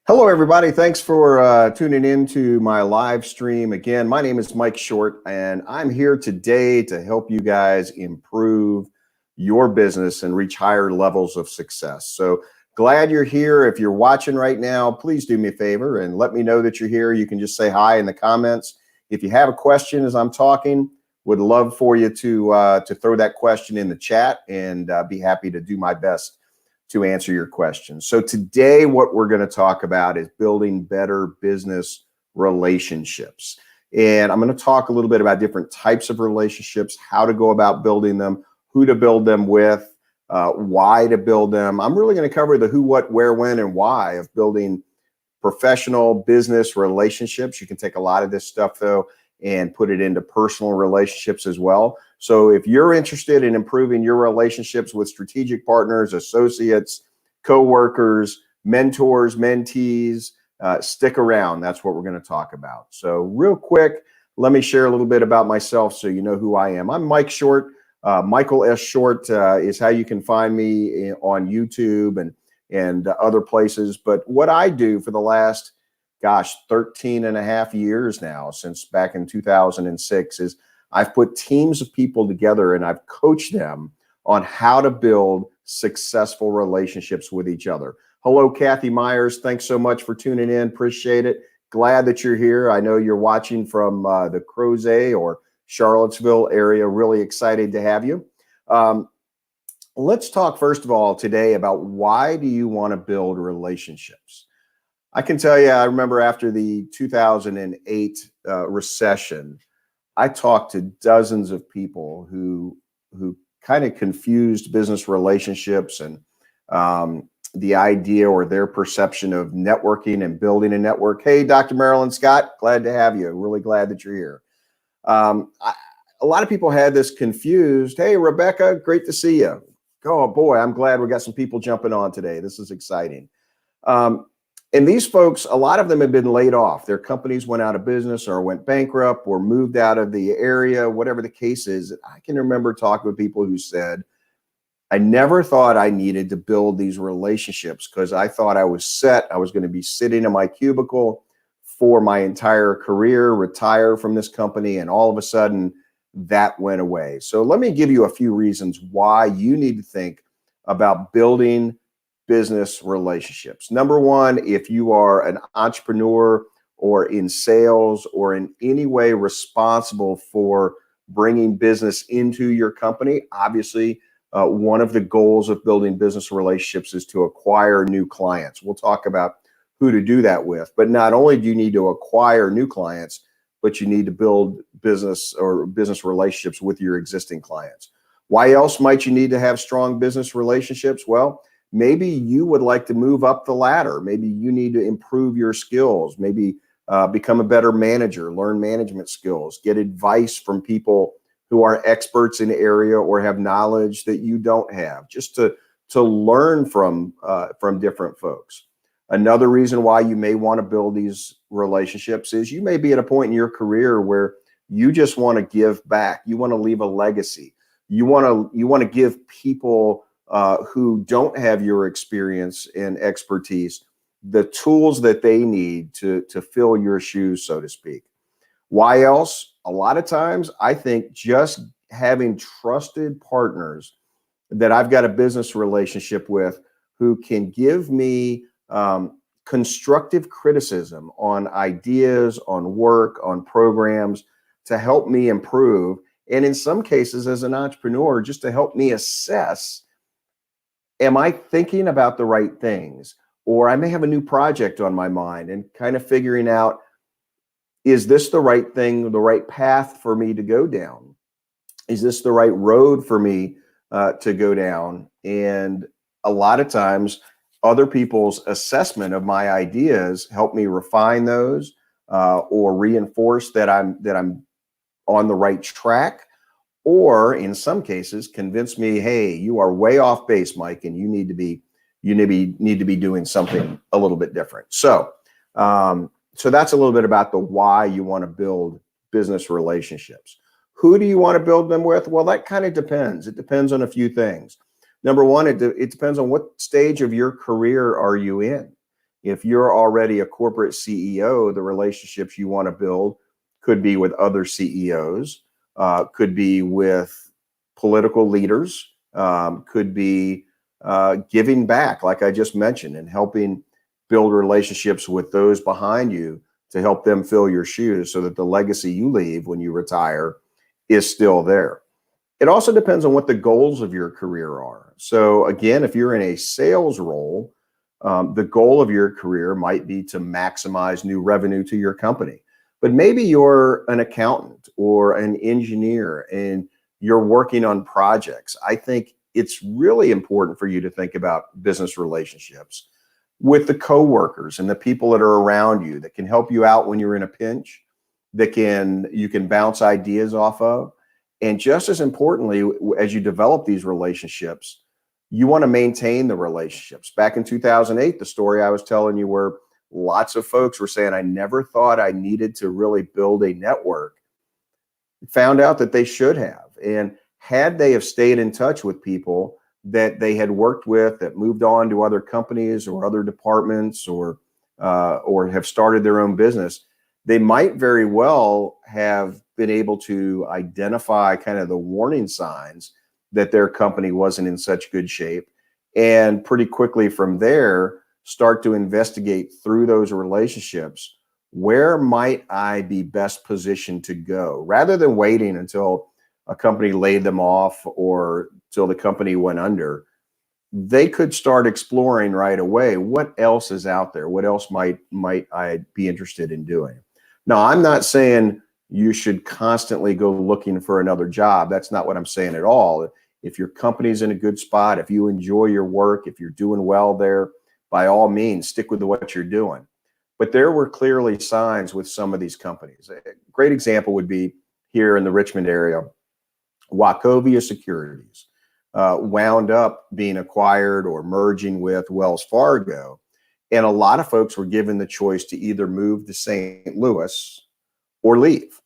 Hello, everybody. Thanks for tuning in to my live stream. Again, my name is Mike Short, and I'm here today to help you guys improve your business and reach higher levels of success. So glad you're here. If you're watching right now, please do me a favor and let me know that you're here. You can just say hi in the comments. If you have a question as I'm talking, would love for you to throw that question in the chat, and be happy to do my best to answer your questions. So today, what we're going to talk about is building better business relationships. And I'm going to talk a little bit about different types of relationships, how to go about building them, who to build them with, why to build them. I'm really going to cover the who, what, where, when, and why of building professional business relationships. You can take a lot of this stuff, though, and put it into personal relationships as well. So if you're interested in improving your relationships with strategic partners, associates, coworkers, mentors, mentees, stick around. That's what we're going to talk about. So real quick, let me share a little bit about myself so you know who I am. I'm Mike Short. Michael S. Short is how you can find me on YouTube and other places. But what I do for the last 13 and a half years now, since back in 2006, is I've put teams of people together and I've coached them on how to build successful relationships with each other. Hello, Kathy Myers. Thanks so much for tuning in. Appreciate it. Glad that you're here. I know you're watching from the Crozet or Charlottesville area. Really excited to have you. Let's talk first of all today about why do you want to build relationships? I can tell you, I remember after the 2008 recession, I talked to dozens of people who kind of confused business relationships and the idea or their perception of networking and building a network. Hey, Dr. Marilyn Scott, glad to have you. Really glad that you're here. A lot of people had this confused. Hey, Rebecca, great to see you. Oh boy, I'm glad we got some people jumping on today. This is exciting. And these folks, a lot of them have been laid off. Their companies went out of business or went bankrupt or moved out of the area, whatever the case is. I can remember talking with people who said, I never thought I needed to build these relationships because I thought I was set. I was going to be sitting in my cubicle for my entire career, retire from this company, and all of a sudden that went away. So let me give you a few reasons why you need to think about building business relationships. Number one, if you are an entrepreneur or in sales or in any way responsible for bringing business into your company, obviously, one of the goals of building business relationships is to acquire new clients. We'll talk about who to do that with. But not only do you need to acquire new clients, but you need to build business or business relationships with your existing clients. Why else might you need to have strong business relationships? Well, maybe you would like to move up the ladder. Maybe you need to improve your skills, maybe become a better manager, learn management skills, get advice from people who are experts in the area or have knowledge that you don't have, just to learn from different folks. Another reason why you may want to build these relationships is you may be at a point in your career where you just want to give back. You want to leave a legacy. You want to give people who don't have your experience and expertise the tools that they need to fill your shoes, so to speak. Why else? A lot of times, I think just having trusted partners that I've got a business relationship with who can give me constructive criticism on ideas, on work, on programs to help me improve. And in some cases, as an entrepreneur, just to help me assess, am I thinking about the right things? Or I may have a new project on my mind and kind of figuring out, is this the right thing, the right path for me to go down? Is this the right road for me to go down? And a lot of times, other people's assessment of my ideas help me refine those or reinforce that I'm on the right track. Or in some cases, convince me, hey, you are way off base, Mike, and you need to be doing something a little bit different. So that's a little bit about the why you want to build business relationships. Who do you want to build them with? Well, that kind of depends. It depends on a few things. Number one, it depends on what stage of your career are you in. If you're already a corporate CEO, the relationships you want to build could be with other CEOs, could be with political leaders, could be giving back, like I just mentioned, and helping build relationships with those behind you to help them fill your shoes so that the legacy you leave when you retire is still there. It also depends on what the goals of your career are. So again, if you're in a sales role, the goal of your career might be to maximize new revenue to your company. But maybe you're an accountant or an engineer and you're working on projects. I think it's really important for you to think about business relationships with the coworkers and the people that are around you that can help you out when you're in a pinch, that you can bounce ideas off of. And just as importantly, as you develop these relationships, you want to maintain the relationships. Back in 2008, the story I was telling you where lots of folks were saying, I never thought I needed to really build a network, found out that they should have. And had they have stayed in touch with people that they had worked with that moved on to other companies or other departments or have started their own business, they might very well have been able to identify kind of the warning signs that their company wasn't in such good shape, and pretty quickly from there start to investigate through those relationships, where might I be best positioned to go, rather than waiting until a company laid them off or till the company went under. They could start exploring right away, what else is out there, what else might I be interested in doing. Now, I'm not saying you should constantly go looking for another job. That's not what I'm saying at all. If your company's in a good spot, if you enjoy your work, if you're doing well there, by all means, stick with what you're doing. But there were clearly signs with some of these companies. A great example would be here in the Richmond area, Wachovia Securities wound up being acquired or merging with Wells Fargo. And a lot of folks were given the choice to either move to St. Louis or leave.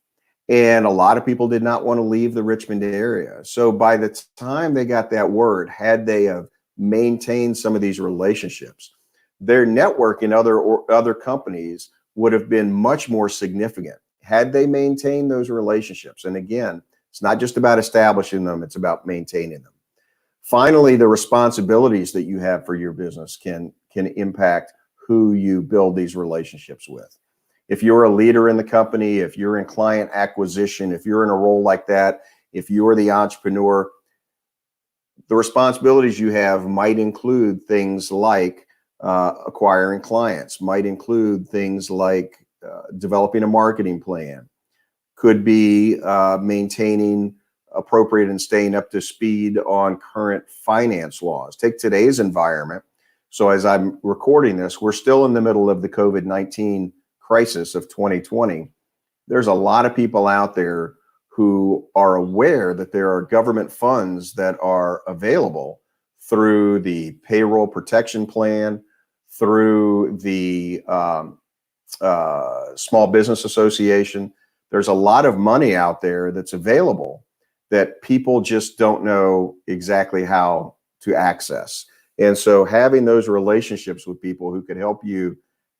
And a lot of people did not want to leave the Richmond area. So by the time they got that word, had they have maintained some of these relationships, their network in other companies would have been much more significant had they maintained those relationships. And again, it's not just about establishing them, it's about maintaining them. Finally, the responsibilities that you have for your business can impact who you build these relationships with. If you're a leader in the company, if you're in client acquisition, if you're in a role like that, if you're the entrepreneur, the responsibilities you have might include things like acquiring clients, might include things like developing a marketing plan, could be maintaining appropriate and staying up to speed on current finance laws. Take today's environment. So as I'm recording this, we're still in the middle of the COVID-19 crisis of 2020. There's a lot of people out there who are aware that there are government funds that are available through the Payroll Protection Plan, through the Small Business Association. There's a lot of money out there that's available that people just don't know exactly how to access. And so having those relationships with people who could help you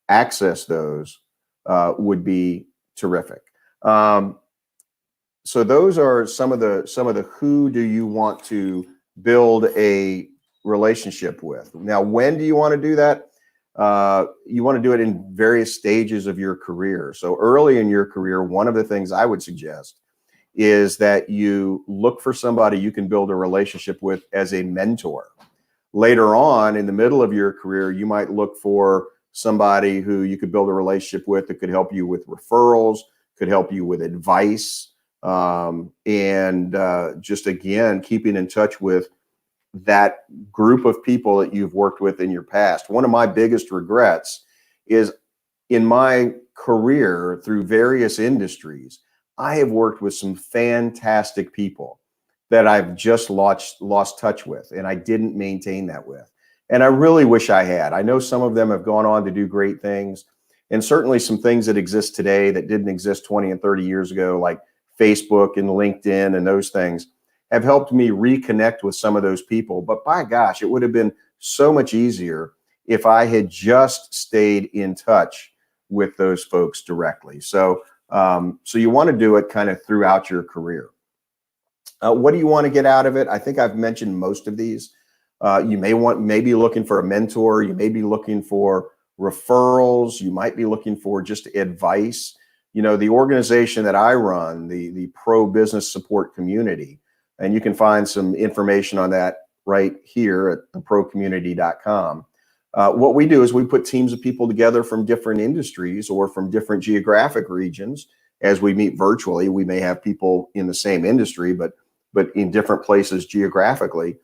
access those would be terrific. So those are some of the who do you want to build a relationship with. Now, when do you want to do that? You want to do it in various stages of your career. So early in your career, one of the things I would suggest is that you look for somebody you can build a relationship with as a mentor. Later on, in the middle of your career, you might look for somebody who you could build a relationship with that could help you with referrals, could help you with advice, and just again, keeping in touch with that group of people that you've worked with in your past. One of my biggest regrets is in my career through various industries, I have worked with some fantastic people that I've just lost touch with, and I didn't maintain that with. And I really wish I had. I know some of them have gone on to do great things, and certainly some things that exist today that didn't exist 20 and 30 years ago, like Facebook and LinkedIn and those things, have helped me reconnect with some of those people. But by gosh, it would have been so much easier if I had just stayed in touch with those folks directly. So you want to do it kind of throughout your career. What do you want to get out of it? I think I've mentioned most of these. You may be looking for a mentor. You may be looking for referrals. You might be looking for just advice. The organization that I run, the Pro Business Support Community, and you can find some information on that right here at theprocommunity.com. What we do is we put teams of people together from different industries or from different geographic regions. As we meet virtually, we may have people in the same industry, but in different places geographically,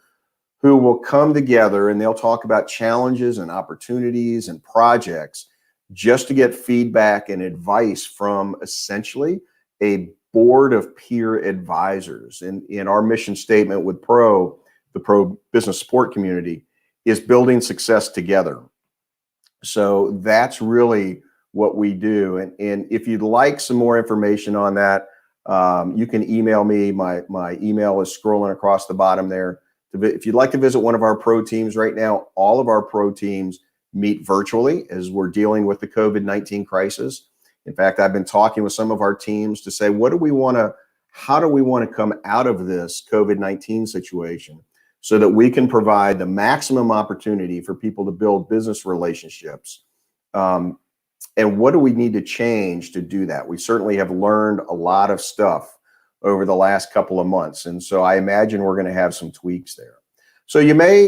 who will come together and they'll talk about challenges and opportunities and projects just to get feedback and advice from essentially a board of peer advisors. And in our mission statement with the Pro Business Support Community is building success together. So that's really what we do. And if you'd like some more information on that, you can email me. My email is scrolling across the bottom there. If you'd like to visit one of our pro teams right now, all of our pro teams meet virtually as we're dealing with the COVID-19 crisis. In fact, I've been talking with some of our teams to say, how do we want to come out of this COVID-19 situation so that we can provide the maximum opportunity for people to build business relationships? And what do we need to change to do that? We certainly have learned a lot of stuff over the last couple of months. And so I imagine we're going to have some tweaks there. So you may,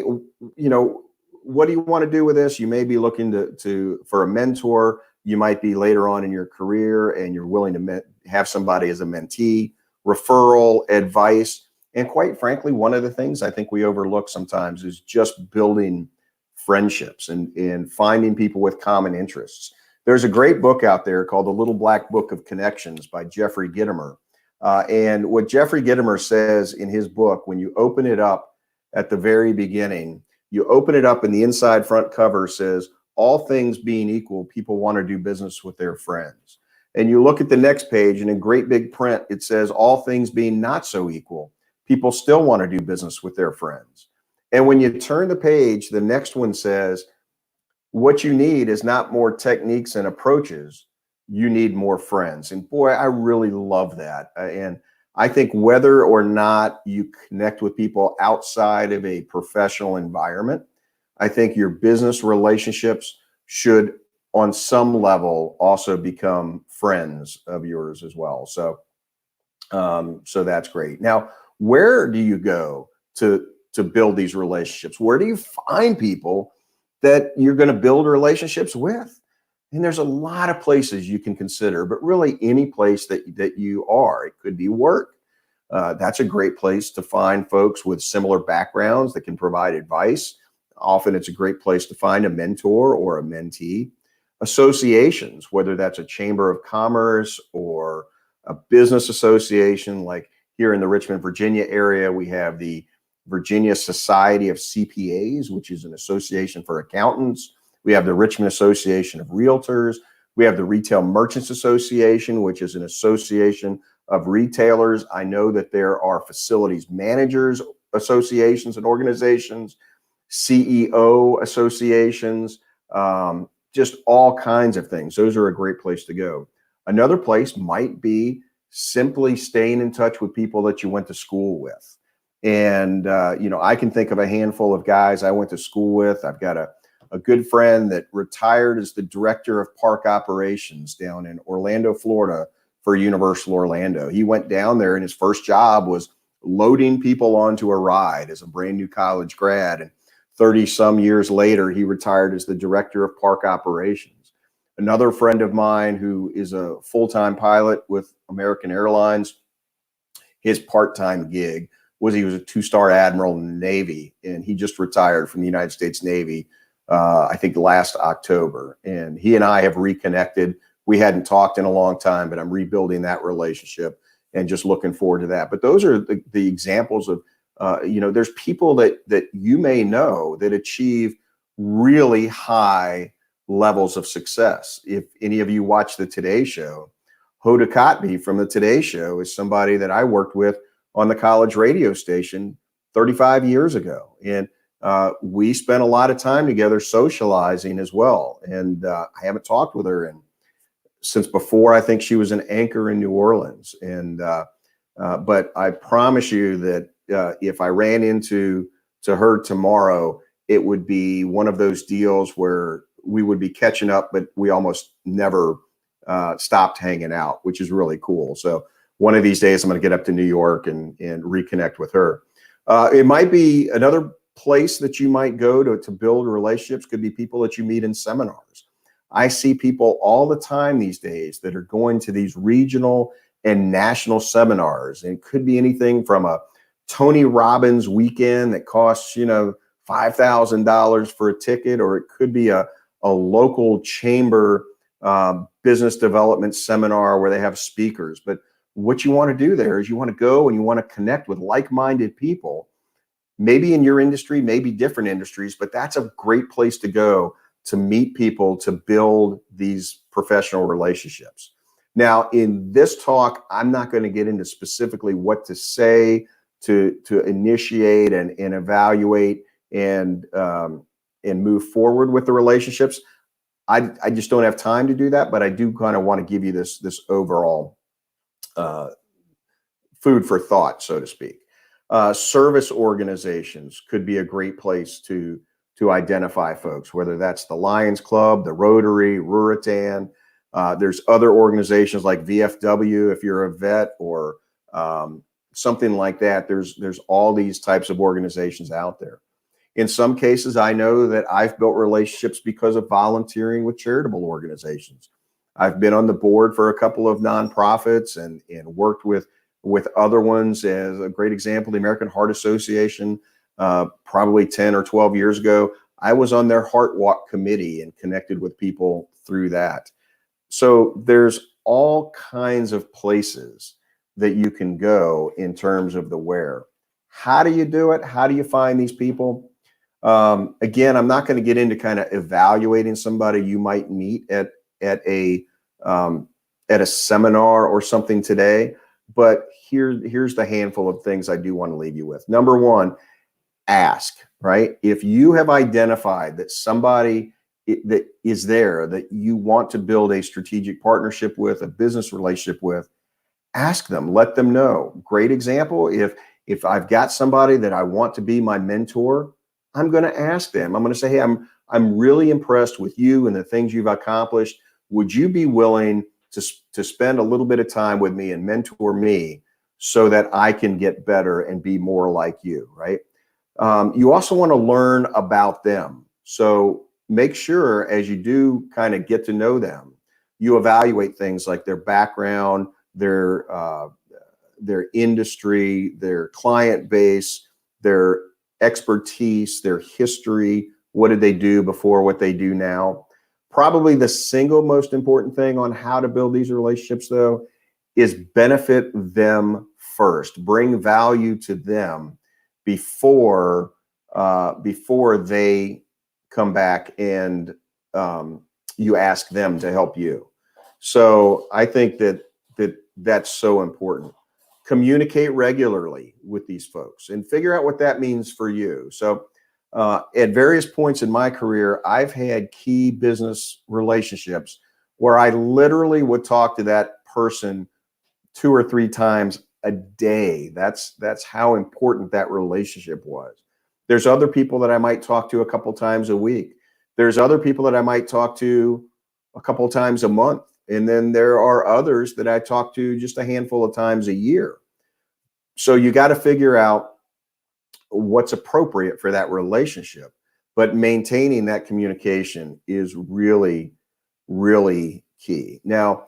what do you want to do with this? You may be looking for a mentor. You might be later on in your career and you're willing to have somebody as a mentee, referral, advice. And quite frankly, one of the things I think we overlook sometimes is just building friendships and finding people with common interests. There's a great book out there called The Little Black Book of Connections by Jeffrey Gitomer. And what Jeffrey Gitomer says in his book, when you open it up at the very beginning, you open it up and the inside front cover says, all things being equal, people want to do business with their friends. And you look at the next page and in great big print, it says, all things being not so equal, people still want to do business with their friends. And when you turn the page, the next one says, what you need is not more techniques and approaches, you need more friends. And boy, I really love that. And I think whether or not you connect with people outside of a professional environment, I think your business relationships should on some level also become friends of yours as well. So that's great. Now, where do you go to build these relationships? Where do you find people that you're going to build relationships with? And there's a lot of places you can consider, but really any place that you are. It could be work. That's a great place to find folks with similar backgrounds that can provide advice. Often it's a great place to find a mentor or a mentee. Associations, whether that's a chamber of commerce or a business association, like here in the Richmond, Virginia area, we have the Virginia Society of CPAs, which is an association for accountants. We have the Richmond Association of Realtors. We have the Retail Merchants Association, which is an association of retailers. I know that there are facilities managers associations and organizations, CEO associations, just all kinds of things. Those are a great place to go. Another place might be simply staying in touch with people that you went to school with. And, I can think of a handful of guys I went to school with. I've got a good friend that retired as the director of park operations down in Orlando, Florida for Universal Orlando. He went down there and his first job was loading people onto a ride as a brand new college grad. And 30 some years later, he retired as the director of park operations. Another friend of mine who is a full-time pilot with American Airlines, his part-time gig was he was a two-star admiral in the Navy, and he just retired from the United States Navy, I think last October. And he and I have reconnected. We hadn't talked in a long time, but I'm rebuilding that relationship and just looking forward to that. But those are the examples of, there's people that you may know that achieve really high levels of success. If any of you watch the Today Show, Hoda Kotb from the Today Show is somebody that I worked with on the college radio station 35 years ago. And we spent a lot of time together socializing as well. And I haven't talked with her since before I think she was an anchor in New Orleans. But I promise you that if I ran into her tomorrow, it would be one of those deals where we would be catching up, but we almost never stopped hanging out, which is really cool. So one of these days I'm going to get up to New York and reconnect with her. It might be another place that you might go to build relationships. Could be people that you meet in seminars. I see people all the time these days that are going to these regional and national seminars, and it could be anything from a Tony Robbins weekend that costs, $5,000 for a ticket, or it could be a local chamber business development seminar where they have speakers. But what you want to do there is you want to go and you want to connect with like-minded people, maybe in your industry, maybe different industries, but that's a great place to go to meet people, to build these professional relationships. Now, in this talk, I'm not going to get into specifically what to say to initiate and evaluate and move forward with the relationships. I just don't have time to do that, but I do kind of want to give you this overall food for thought, so to speak. Service organizations could be a great place to identify folks, whether that's the Lions Club, the Rotary, Ruritan. There's other organizations like VFW if you're a vet, or something like that. There's all these types of organizations out there. In some cases, I know that I've built relationships because of volunteering with charitable organizations. I've been on the board for a couple of nonprofits and worked with other ones. As a great example, the American Heart Association, probably 10 or 12 years ago, I was on their Heart Walk committee and connected with people through that. So there's all kinds of places that you can go in terms of the where. How do you do it? How do you find these people? Again, I'm not going to get into kind of evaluating somebody you might meet at a seminar or something today, but here's the handful of things I do want to leave you with. Number one, ask, right? If you have identified that somebody that is there that you want to build a strategic partnership with, a business relationship with, ask them, let them know. Great example, if I've got somebody that I want to be my mentor, I'm going to ask them. I'm going to say, hey, I'm really impressed with you and the things you've accomplished. Would you be willing to spend a little bit of time with me and mentor me so that I can get better and be more like you, right? You also want to learn about them. So make sure as you do kind of get to know them, you evaluate things like their background, their industry, their client base, their expertise, their history. What did they do before, what they do now? Probably the single most important thing on how to build these relationships, though, is benefit them first. Bring value to them before they come back and you ask them to help you. So I think that's so important. Communicate regularly with these folks and figure out what that means for you. So at various points in my career, I've had key business relationships where I literally would talk to that person 2 or 3 times a day. That's how important that relationship was. There's other people that I might talk to a couple times a week. There's other people that I might talk to a couple times a month. And then there are others that I talk to just a handful of times a year. So you got to figure out what's appropriate for that relationship. But maintaining that communication is really, really key. Now,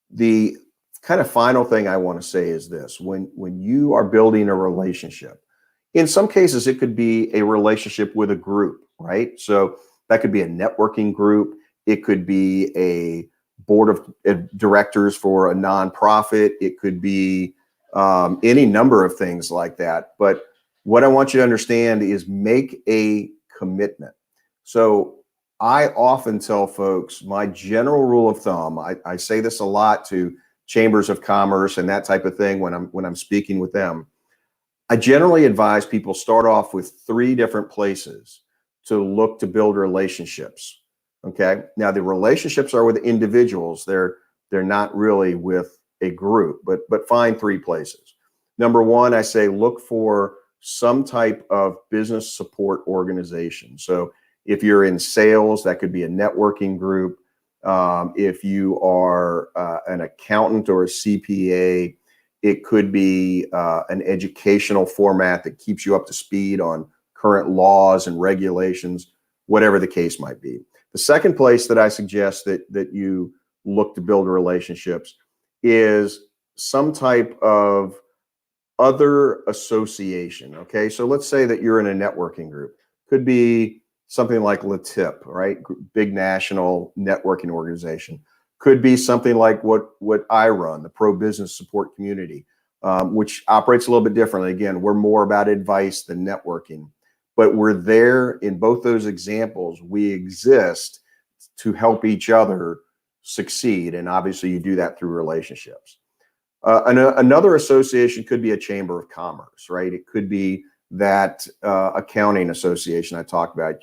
the kind of final thing I want to say is this. When you are building a relationship, in some cases, it could be a relationship with a group, right? So that could be a networking group. It could be a board of directors for a nonprofit. It could be any number of things like that. But what I want you to understand is make a commitment. So I often tell folks, my general rule of thumb, I say this a lot to chambers of commerce and that type of thing when I'm speaking with them. I generally advise people start off with 3 different places to look to build relationships. Okay. Now the relationships are with individuals. They're not really with a group, but find 3 places. Number 1, I say look for some type of business support organization. So if you're in sales, that could be a networking group. If you are an accountant or a CPA, it could be an educational format that keeps you up to speed on current laws and regulations, whatever the case might be. The second place that I suggest that you look to build relationships is some type of other association. Okay, so let's say that you're in a networking group. Could be something like LATIP, right? Big national networking organization. Could be something like what I run, the Pro Business Support Community, which operates a little bit differently. Again, we're more about advice than networking, but we're there in both those examples. We exist to help each other succeed, and obviously you do that through relationships. Another association could be a chamber of commerce, right? It could be that accounting association I talked about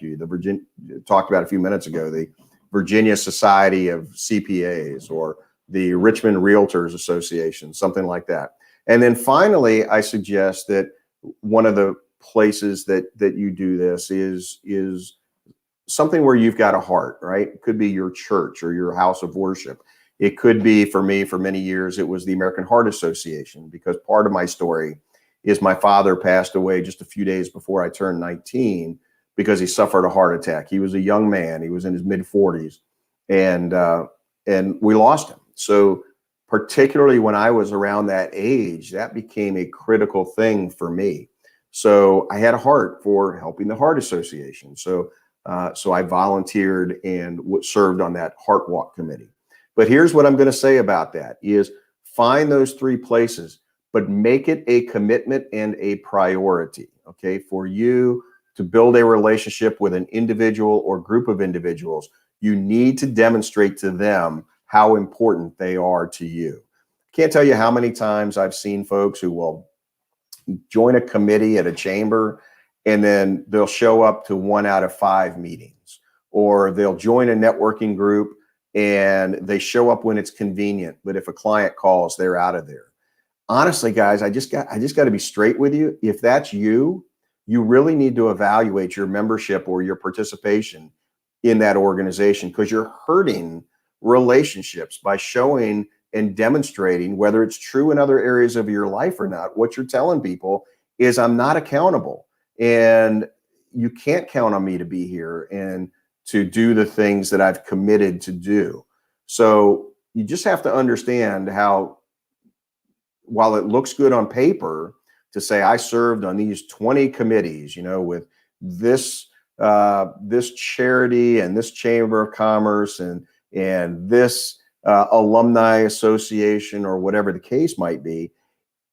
talked about a few minutes ago, the Virginia Society of CPAs or the Richmond Realtors Association, something like that. And then finally, I suggest that one of the places that you do this is something where you've got a heart, right? It could be your church or your house of worship. It could be, for me, for many years, it was the American Heart Association, because part of my story is my father passed away just a few days before I turned 19 because he suffered a heart attack. He was a young man. He was in his mid-40s, and we lost him. So particularly when I was around that age, that became a critical thing for me. So I had a heart for helping the Heart Association. So I volunteered and served on that Heart Walk committee. But here's what I'm going to say about that is find those 3 places, but make it a commitment and a priority, okay? For you to build a relationship with an individual or group of individuals, you need to demonstrate to them how important they are to you. Can't tell you how many times I've seen folks who will join a committee at a chamber and then they'll show up to 1 out of 5 meetings, or they'll join a networking group and they show up when it's convenient, but if a client calls, they're out of there. Honestly, guys, I just got to be straight with you. If that's you, you really need to evaluate your membership or your participation in that organization, because you're hurting relationships by showing and demonstrating, whether it's true in other areas of your life or not. What you're telling people is, I'm not accountable, and you can't count on me to be here and to do the things that I've committed to do. So you just have to understand how, while it looks good on paper to say I served on these 20 committees, with this this charity and this chamber of commerce and this alumni association or whatever the case might be,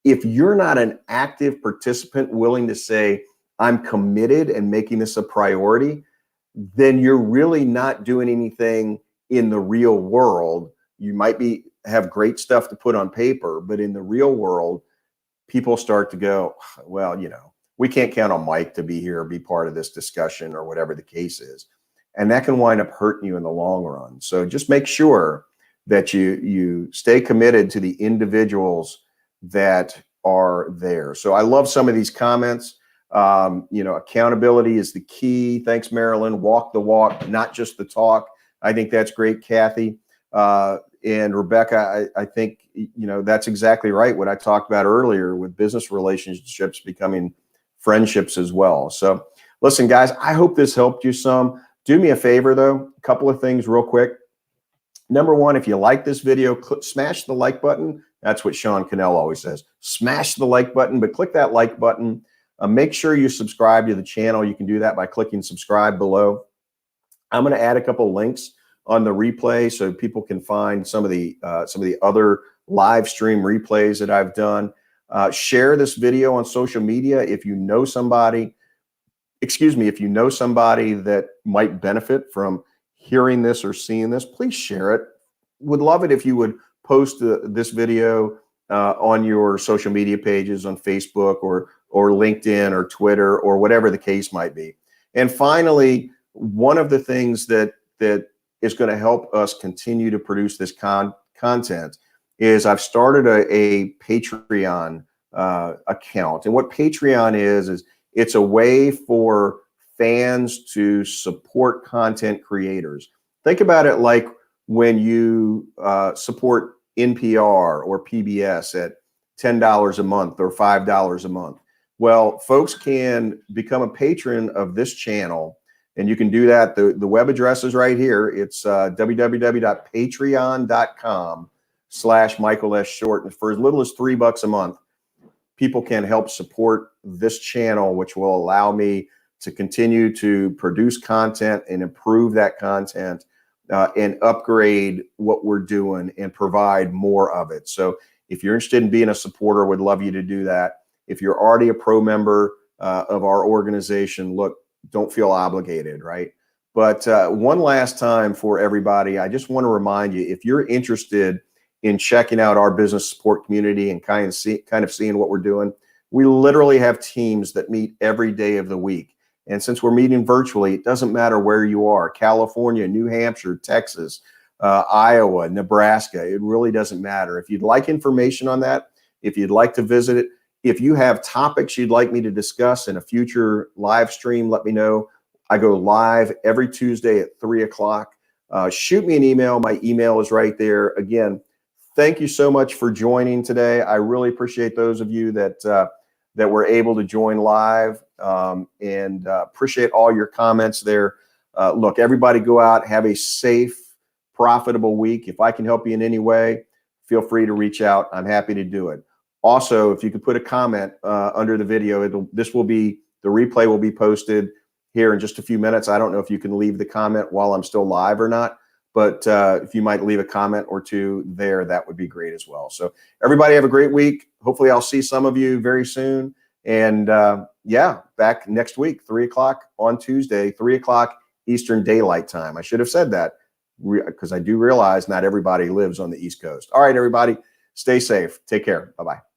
if you're not an active participant willing to say I'm committed and making this a priority, then you're really not doing anything in the real world. You might have great stuff to put on paper, but in the real world, people start to go, well, we can't count on Mike to be here or be part of this discussion or whatever the case is. And that can wind up hurting you in the long run. So just make sure that you stay committed to the individuals that are there. So I love some of these comments. Accountability is the key. Thanks, Marilyn. Walk the walk, not just the talk. I think that's great, Kathy. And Rebecca, I think, that's exactly right. What I talked about earlier with business relationships becoming friendships as well. So listen, guys, I hope this helped you some. Do me a favor, though, a couple of things real quick. Number 1, if you like this video, smash the like button. That's what Sean Cannell always says. Smash the like button, but click that like button. Make sure you subscribe to the channel. You can do that by clicking subscribe below. I'm going to add a couple links on the replay so people can find some of the other live stream replays that I've done. Share this video on social media if you know somebody. If you know somebody that might benefit from hearing this or seeing this, please share it. Would love it if you would post this video on your social media pages on Facebook or or LinkedIn or Twitter or whatever the case might be. And finally, one of the things that is going to help us continue to produce this content is I've started a Patreon account. And what Patreon is it's a way for fans to support content creators. Think about it like when you support NPR or PBS at $10 a month or $5 a month. Well, folks can become a patron of this channel, and you can do that. The web address is right here. It's www.patreon.com/Michael S. Short. And for as little as $3 a month, people can help support this channel, which will allow me to continue to produce content and improve that content and upgrade what we're doing and provide more of it. So if you're interested in being a supporter, would love you to do that. If you're already a pro member of our organization, look, don't feel obligated, right? But one last time for everybody, I just want to remind you, if you're interested in checking out our business support community and kind of seeing what we're doing, we literally have teams that meet every day of the week. And since we're meeting virtually, it doesn't matter where you are, California, New Hampshire, Texas, Iowa, Nebraska, it really doesn't matter. If you'd like information on that, if you'd like to visit it, if you have topics you'd like me to discuss in a future live stream, let me know. I go live every Tuesday at 3 o'clock. Shoot me an email. My email is right there. Again, thank you so much for joining today. I really appreciate those of you that were able to join live, and appreciate all your comments there. Look, everybody go out, have a safe, profitable week. If I can help you in any way, feel free to reach out. I'm happy to do it. Also, if you could put a comment under the video, the replay will be posted here in just a few minutes. I don't know if you can leave the comment while I'm still live or not, but if you might leave a comment or two there, that would be great as well. So everybody have a great week. Hopefully I'll see some of you very soon. And yeah, back next week, 3 o'clock on Tuesday, 3 o'clock Eastern Daylight Time. I should have said that because I do realize not everybody lives on the East Coast. All right, everybody, stay safe. Take care. Bye-bye.